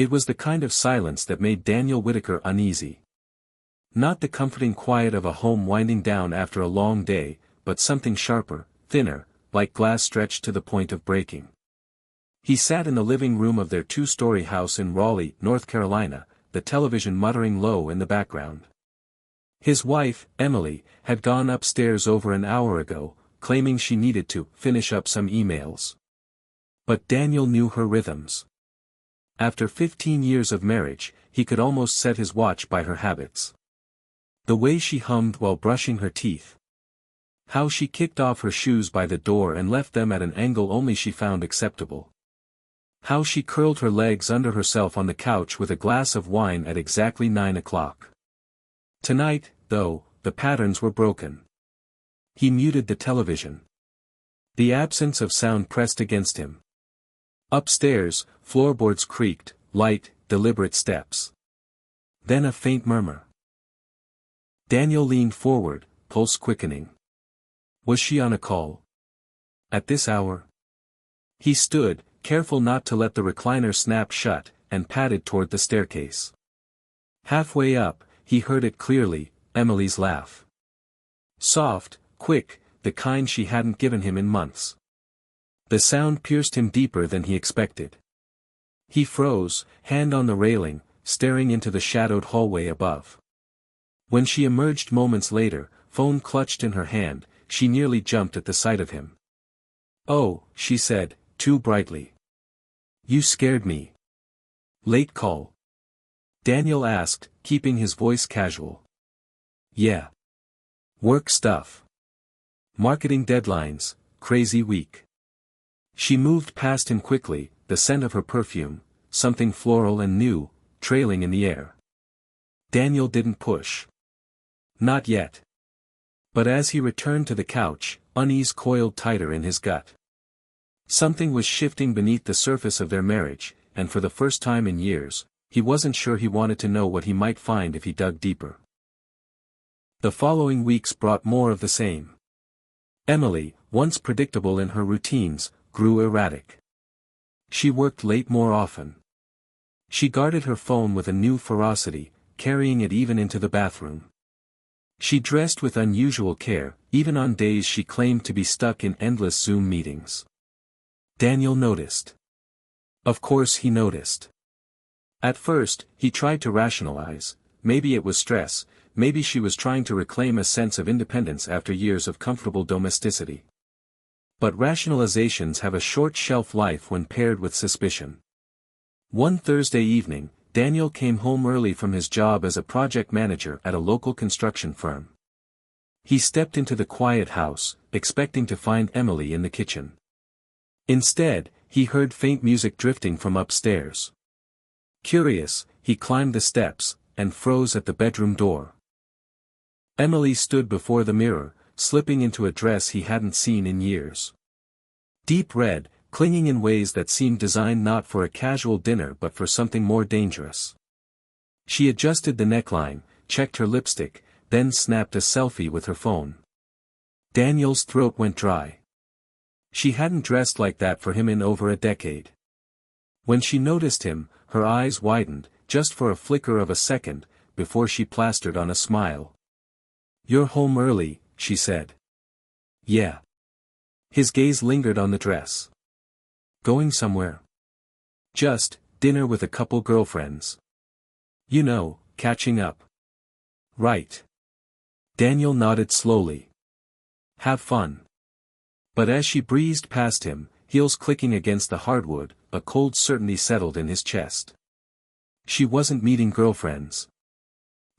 It was the kind of silence that made Daniel Whitaker uneasy. Not the comforting quiet of a home winding down after a long day, but something sharper, thinner, like glass stretched to the point of breaking. He sat in the living room of their two-story house in Raleigh, North Carolina, the television muttering low in the background. His wife, Emily, had gone upstairs over an hour ago, claiming she needed to finish up some emails. But Daniel knew her rhythms. After 15 years of marriage, he could almost set his watch by her habits. The way she hummed while brushing her teeth. How she kicked off her shoes by the door and left them at an angle only she found acceptable. How she curled her legs under herself on the couch with a glass of wine at exactly 9 o'clock. Tonight, though, the patterns were broken. He muted the television. The absence of sound pressed against him. Upstairs, floorboards creaked, light, deliberate steps. Then a faint murmur. Daniel leaned forward, pulse quickening. Was she on a call? At this hour? He stood, careful not to let the recliner snap shut, and padded toward the staircase. Halfway up, he heard it clearly, Emily's laugh. Soft, quick, the kind she hadn't given him in months. The sound pierced him deeper than he expected. He froze, hand on the railing, staring into the shadowed hallway above. When she emerged moments later, phone clutched in her hand, she nearly jumped at the sight of him. "Oh," she said, too brightly. "You scared me." "Late call?" Daniel asked, keeping his voice casual. "Yeah. Work stuff. Marketing deadlines, crazy week." She moved past him quickly, the scent of her perfume, something floral and new, trailing in the air. Daniel didn't push. Not yet. But as he returned to the couch, unease coiled tighter in his gut. Something was shifting beneath the surface of their marriage, and for the first time in years, he wasn't sure he wanted to know what he might find if he dug deeper. The following weeks brought more of the same. Emily, once predictable in her routines, grew erratic. She worked late more often. She guarded her phone with a new ferocity, carrying it even into the bathroom. She dressed with unusual care, even on days she claimed to be stuck in endless Zoom meetings. Daniel noticed. Of course he noticed. At first, he tried to rationalize, maybe it was stress, maybe she was trying to reclaim a sense of independence after years of comfortable domesticity. But rationalizations have a short shelf life when paired with suspicion. One Thursday evening, Daniel came home early from his job as a project manager at a local construction firm. He stepped into the quiet house, expecting to find Emily in the kitchen. Instead, he heard faint music drifting from upstairs. Curious, he climbed the steps, and froze at the bedroom door. Emily stood before the mirror, slipping into a dress he hadn't seen in years. Deep red, clinging in ways that seemed designed not for a casual dinner but for something more dangerous. She adjusted the neckline, checked her lipstick, then snapped a selfie with her phone. Daniel's throat went dry. She hadn't dressed like that for him in over a decade. When she noticed him, her eyes widened, just for a flicker of a second, before she plastered on a smile. "You're home early," she said. "Yeah." His gaze lingered on the dress. "Going somewhere?" "Just, dinner with a couple girlfriends. You know, catching up." "Right." Daniel nodded slowly. "Have fun." But as she breezed past him, heels clicking against the hardwood, a cold certainty settled in his chest. She wasn't meeting girlfriends.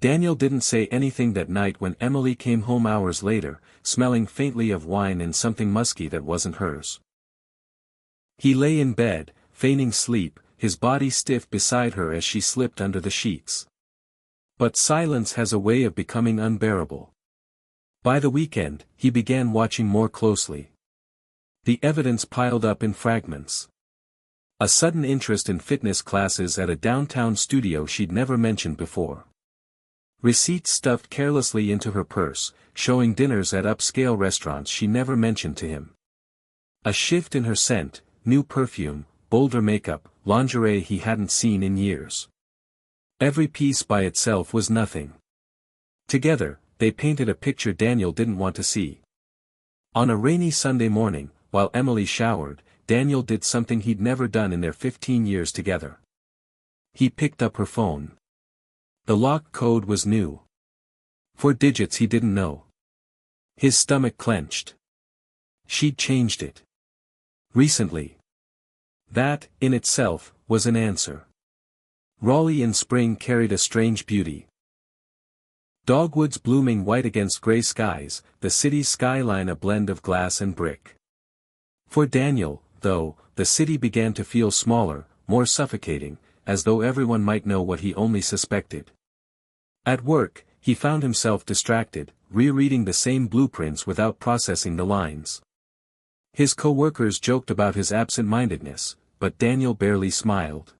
Daniel didn't say anything that night when Emily came home hours later, smelling faintly of wine and something musky that wasn't hers. He lay in bed, feigning sleep, his body stiff beside her as she slipped under the sheets. But silence has a way of becoming unbearable. By the weekend, he began watching more closely. The evidence piled up in fragments. A sudden interest in fitness classes at a downtown studio she'd never mentioned before. Receipts stuffed carelessly into her purse, showing dinners at upscale restaurants she never mentioned to him. A shift in her scent, new perfume, bolder makeup, lingerie he hadn't seen in years. Every piece by itself was nothing. Together, they painted a picture Daniel didn't want to see. On a rainy Sunday morning, while Emily showered, Daniel did something he'd never done in their 15 years together. He picked up her phone. The lock code was new. 4 digits he didn't know. His stomach clenched. She'd changed it. Recently. That, in itself, was an answer. Raleigh in spring carried a strange beauty. Dogwoods blooming white against gray skies, the city's skyline a blend of glass and brick. For Daniel, though, the city began to feel smaller, more suffocating, as though everyone might know what he only suspected. At work, he found himself distracted, rereading the same blueprints without processing the lines. His co-workers joked about his absent-mindedness, but Daniel barely smiled.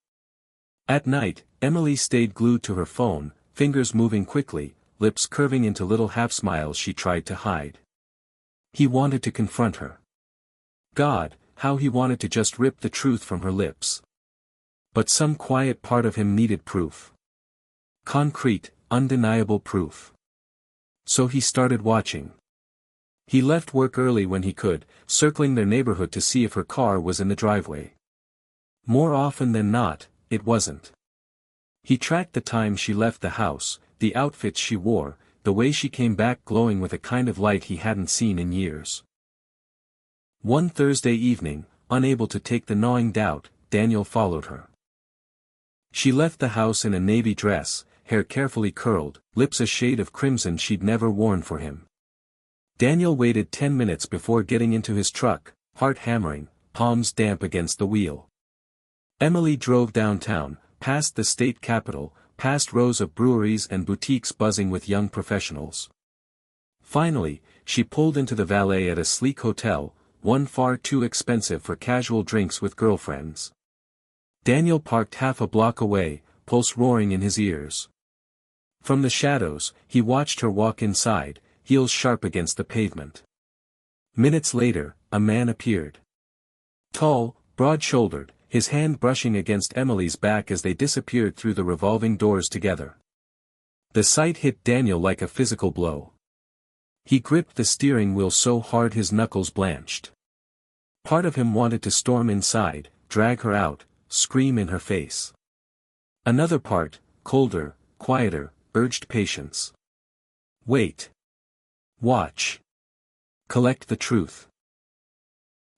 At night, Emily stayed glued to her phone, fingers moving quickly, lips curving into little half-smiles she tried to hide. He wanted to confront her. God, how he wanted to just rip the truth from her lips. But some quiet part of him needed proof. Concrete, undeniable proof. So he started watching. He left work early when he could, circling their neighborhood to see if her car was in the driveway. More often than not, it wasn't. He tracked the time she left the house, the outfits she wore, the way she came back glowing with a kind of light he hadn't seen in years. One Thursday evening, unable to take the gnawing doubt, Daniel followed her. She left the house in a navy dress, hair carefully curled, lips a shade of crimson she'd never worn for him. Daniel waited 10 minutes before getting into his truck, heart hammering, palms damp against the wheel. Emily drove downtown, past the state capitol, past rows of breweries and boutiques buzzing with young professionals. Finally, she pulled into the valet at a sleek hotel, one far too expensive for casual drinks with girlfriends. Daniel parked half a block away, pulse roaring in his ears. From the shadows, he watched her walk inside, heels sharp against the pavement. Minutes later, a man appeared. Tall, broad-shouldered, his hand brushing against Emily's back as they disappeared through the revolving doors together. The sight hit Daniel like a physical blow. He gripped the steering wheel so hard his knuckles blanched. Part of him wanted to storm inside, drag her out, scream in her face. Another part, colder, quieter, urged patience. Wait. Watch. Collect the truth.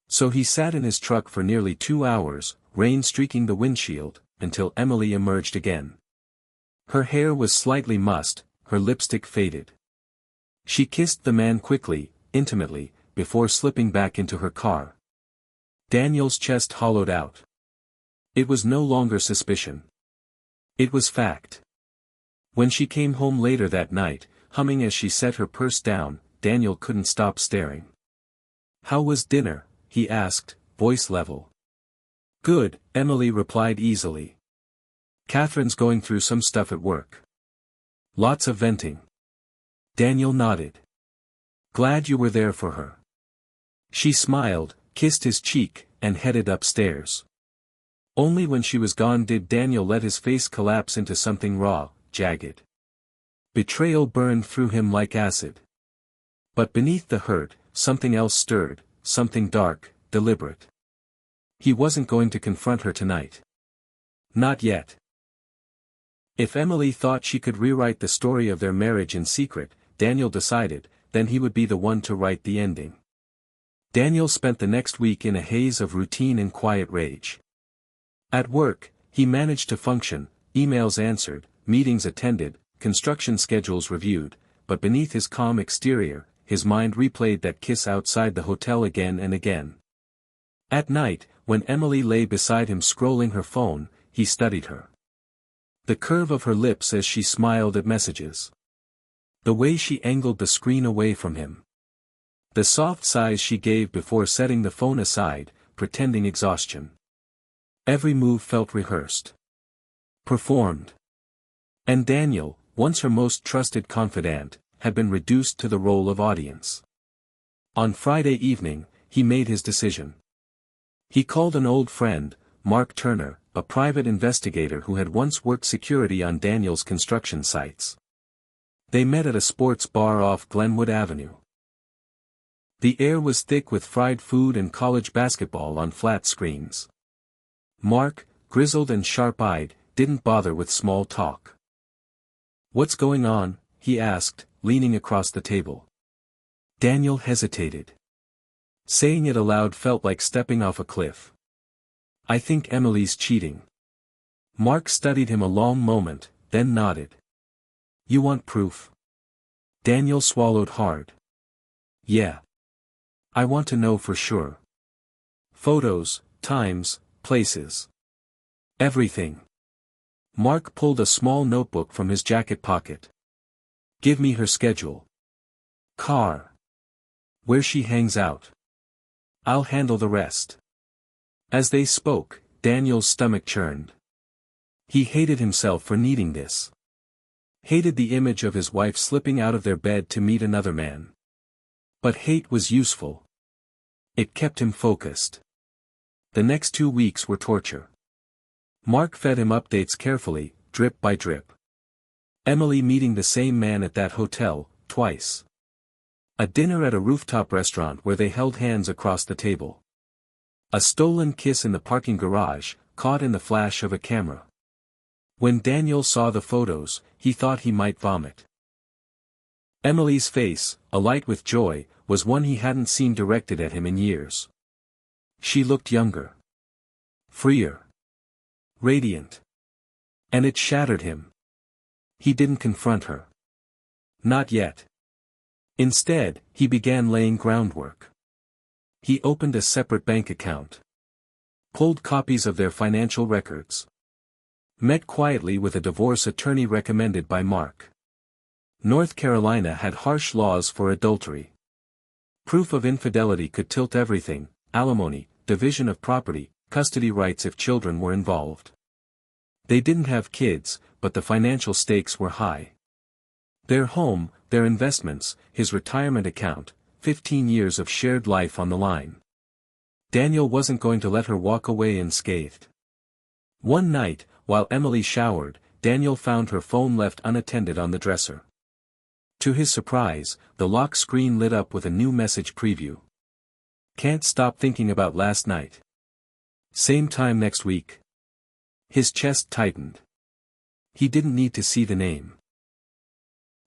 So he sat in his truck for nearly 2 hours, rain streaking the windshield, until Emily emerged again. Her hair was slightly mussed, her lipstick faded. She kissed the man quickly, intimately, before slipping back into her car. Daniel's chest hollowed out. It was no longer suspicion. It was fact. When she came home later that night, humming as she set her purse down, Daniel couldn't stop staring. "How was dinner?" he asked, voice level. "Good," Emily replied easily. "Catherine's going through some stuff at work. Lots of venting." Daniel nodded. "Glad you were there for her." She smiled, kissed his cheek, and headed upstairs. Only when she was gone did Daniel let his face collapse into something raw, jagged. Betrayal burned through him like acid. But beneath the hurt, something else stirred, something dark, deliberate. He wasn't going to confront her tonight. Not yet. If Emily thought she could rewrite the story of their marriage in secret, Daniel decided, then he would be the one to write the ending. Daniel spent the next week in a haze of routine and quiet rage. At work, he managed to function, emails answered, meetings attended, construction schedules reviewed, but beneath his calm exterior, his mind replayed that kiss outside the hotel again and again. At night, when Emily lay beside him scrolling her phone, he studied her. The curve of her lips as she smiled at messages. The way she angled the screen away from him. The soft sighs she gave before setting the phone aside, pretending exhaustion. Every move felt rehearsed. Performed. And Daniel, once her most trusted confidant, had been reduced to the role of audience. On Friday evening, he made his decision. He called an old friend, Mark Turner, a private investigator who had once worked security on Daniel's construction sites. They met at a sports bar off Glenwood Avenue. The air was thick with fried food and college basketball on flat screens. Mark, grizzled and sharp-eyed, didn't bother with small talk. "What's going on?" he asked, leaning across the table. Daniel hesitated. Saying it aloud felt like stepping off a cliff. "I think Emily's cheating." Mark studied him a long moment, then nodded. "You want proof?" Daniel swallowed hard. "Yeah. I want to know for sure. Photos, times, places. Everything." Mark pulled a small notebook from his jacket pocket. "Give me her schedule. Car. Where she hangs out. I'll handle the rest." As they spoke, Daniel's stomach churned. He hated himself for needing this. Hated the image of his wife slipping out of their bed to meet another man. But hate was useful. It kept him focused. The next 2 weeks were torture. Mark fed him updates carefully, drip by drip. Emily meeting the same man at that hotel, twice. A dinner at a rooftop restaurant where they held hands across the table. A stolen kiss in the parking garage, caught in the flash of a camera. When Daniel saw the photos, he thought he might vomit. Emily's face, alight with joy, was one he hadn't seen directed at him in years. She looked younger. Freer. Radiant. And it shattered him. He didn't confront her. Not yet. Instead, he began laying groundwork. He opened a separate bank account. Pulled copies of their financial records. Met quietly with a divorce attorney recommended by Mark. North Carolina had harsh laws for adultery. Proof of infidelity could tilt everything: alimony, division of property, custody rights if children were involved. They didn't have kids, but the financial stakes were high. Their home, their investments, his retirement account, 15 years of shared life on the line. Daniel wasn't going to let her walk away unscathed. One night, while Emily showered, Daniel found her phone left unattended on the dresser. To his surprise, the lock screen lit up with a new message preview. "Can't stop thinking about last night. Same time next week." His chest tightened. He didn't need to see the name.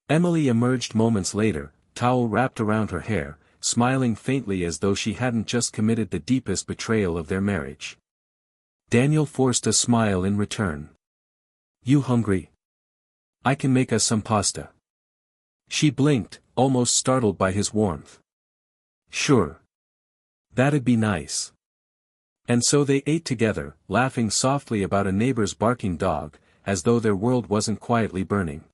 Emily emerged moments later, towel wrapped around her hair, smiling faintly as though she hadn't just committed the deepest betrayal of their marriage. Daniel forced a smile in return. "You hungry? I can make us some pasta." She blinked, almost startled by his warmth. "Sure. That'd be nice." And so they ate together, laughing softly about a neighbor's barking dog, as though their world wasn't quietly burning.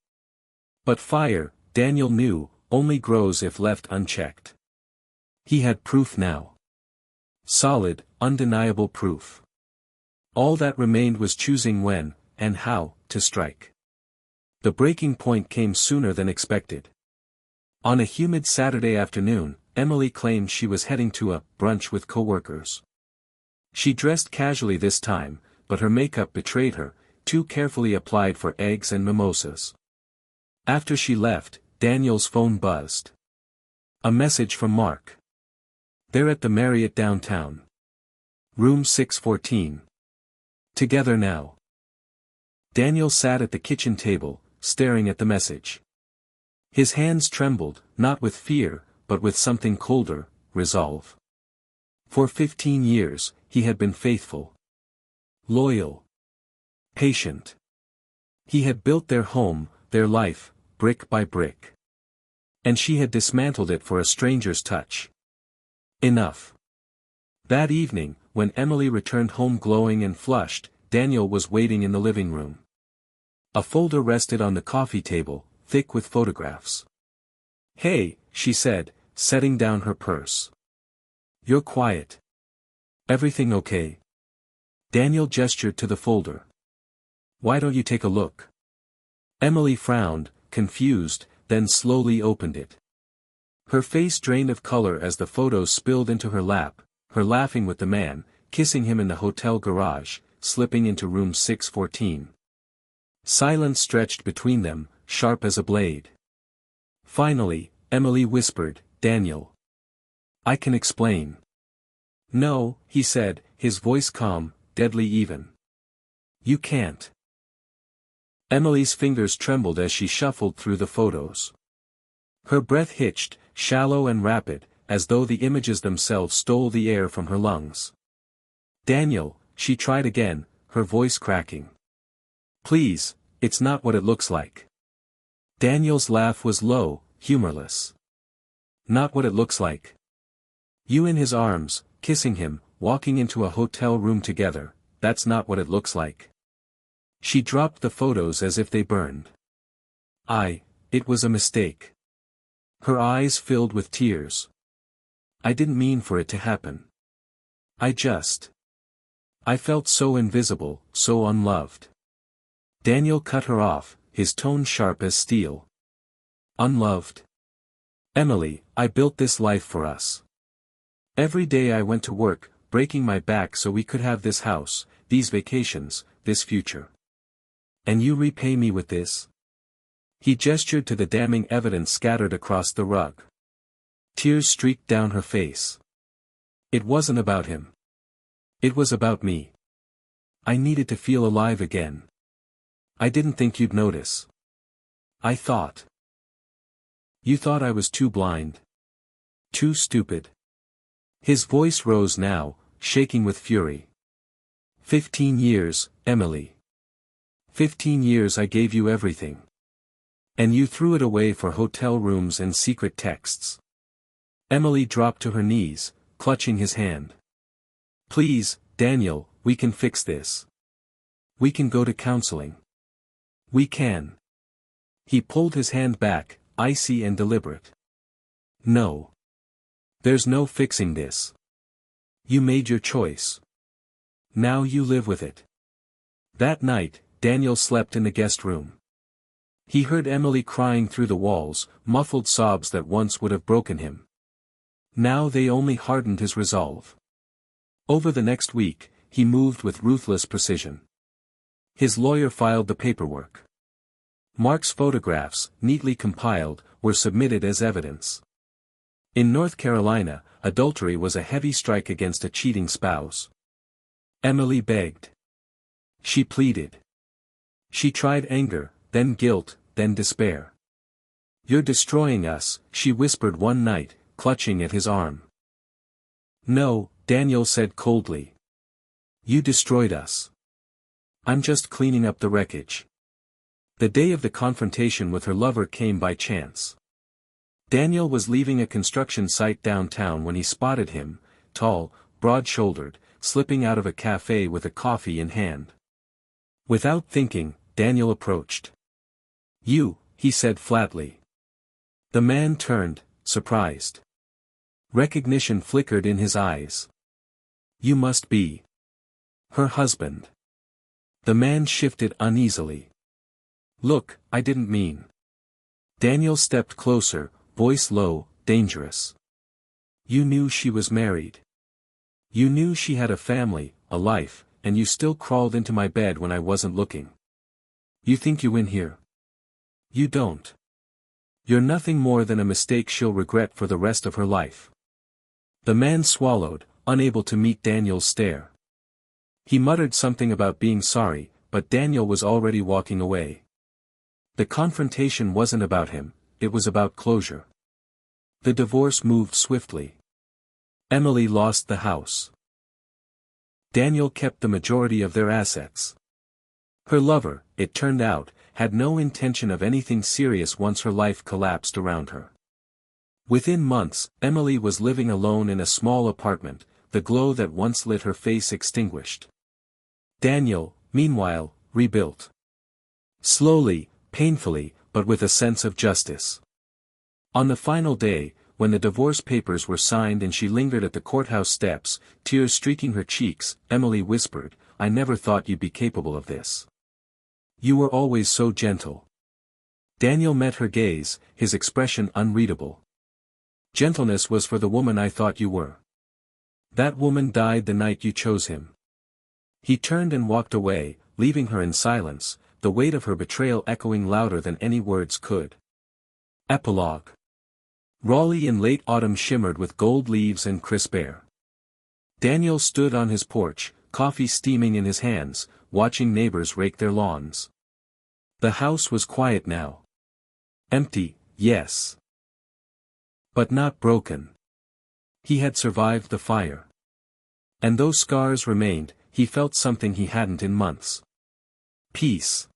But fire, Daniel knew, only grows if left unchecked. He had proof now. Solid, undeniable proof. All that remained was choosing when, and how, to strike. The breaking point came sooner than expected. On a humid Saturday afternoon, Emily claimed she was heading to a brunch with coworkers. She dressed casually this time, but her makeup betrayed her, too carefully applied for eggs and mimosas. After she left, Daniel's phone buzzed. A message from Mark. "They're at the Marriott downtown. Room 614. Together now." Daniel sat at the kitchen table, staring at the message. His hands trembled, not with fear, but with something colder: resolve. For 15 years, he had been faithful. Loyal. Patient. He had built their home, their life, brick by brick. And she had dismantled it for a stranger's touch. Enough. That evening, when Emily returned home glowing and flushed, Daniel was waiting in the living room. A folder rested on the coffee table, thick with photographs. "Hey," she said, setting down her purse. "You're quiet. Everything okay?" Daniel gestured to the folder. "Why don't you take a look?" Emily frowned, confused, then slowly opened it. Her face drained of color as the photos spilled into her lap, her laughing with the man, kissing him in the hotel garage, slipping into room 614. Silence stretched between them, sharp as a blade. Finally, Emily whispered, "Daniel. I can explain." "No," he said, his voice calm, deadly even. "You can't." Emily's fingers trembled as she shuffled through the photos. Her breath hitched, shallow and rapid, as though the images themselves stole the air from her lungs. "Daniel," she tried again, her voice cracking. "Please, it's not what it looks like." Daniel's laugh was low, humorless. "Not what it looks like. You in his arms, kissing him, walking into a hotel room together, that's not what it looks like." She dropped the photos as if they burned. It was a mistake." Her eyes filled with tears. "I didn't mean for it to happen. I felt so invisible, so unloved." Daniel cut her off, his tone sharp as steel. "Unloved? Emily, I built this life for us. Every day I went to work, breaking my back so we could have this house, these vacations, this future. And you repay me with this?" He gestured to the damning evidence scattered across the rug. Tears streaked down her face. "It wasn't about him. It was about me. I needed to feel alive again. I didn't think you'd notice. I thought. You thought I was too blind. Too stupid." His voice rose now, shaking with fury. 15 years, Emily. 15 years I gave you everything. And you threw it away for hotel rooms and secret texts. Emily dropped to her knees, clutching his hand. "Please, Daniel, we can fix this. We can go to counseling. We can." He pulled his hand back, icy and deliberate. "No. There's no fixing this. You made your choice. Now you live with it." That night, Daniel slept in the guest room. He heard Emily crying through the walls, muffled sobs that once would have broken him. Now they only hardened his resolve. Over the next week, he moved with ruthless precision. His lawyer filed the paperwork. Mark's photographs, neatly compiled, were submitted as evidence. In North Carolina, adultery was a heavy strike against a cheating spouse. Emily begged. She pleaded. She tried anger, then guilt, then despair. "You're destroying us," she whispered one night, clutching at his arm. "No," Daniel said coldly. "You destroyed us. I'm just cleaning up the wreckage." The day of the confrontation with her lover came by chance. Daniel was leaving a construction site downtown when he spotted him, tall, broad-shouldered, slipping out of a cafe with a coffee in hand. Without thinking, Daniel approached. "You," he said flatly. The man turned, surprised. Recognition flickered in his eyes. "You must be her husband." The man shifted uneasily. "Look, I didn't mean." Daniel stepped closer, voice low, dangerous. "You knew she was married. You knew she had a family, a life, and you still crawled into my bed when I wasn't looking. You think you win here? You don't. You're nothing more than a mistake she'll regret for the rest of her life." The man swallowed, unable to meet Daniel's stare. He muttered something about being sorry, but Daniel was already walking away. The confrontation wasn't about him, it was about closure. The divorce moved swiftly. Emily lost the house. Daniel kept the majority of their assets. Her lover, it turned out, had no intention of anything serious once her life collapsed around her. Within months, Emily was living alone in a small apartment, the glow that once lit her face extinguished. Daniel, meanwhile, rebuilt. Slowly, painfully, but with a sense of justice. On the final day, when the divorce papers were signed and she lingered at the courthouse steps, tears streaking her cheeks, Emily whispered, "I never thought you'd be capable of this. You were always so gentle." Daniel met her gaze, his expression unreadable. "Gentleness was for the woman I thought you were. That woman died the night you chose him." He turned and walked away, leaving her in silence, the weight of her betrayal echoing louder than any words could. Epilogue. Raleigh in late autumn shimmered with gold leaves and crisp air. Daniel stood on his porch, coffee steaming in his hands, watching neighbors rake their lawns. The house was quiet now. Empty, yes. But not broken. He had survived the fire. And though scars remained, he felt something he hadn't in months. Peace.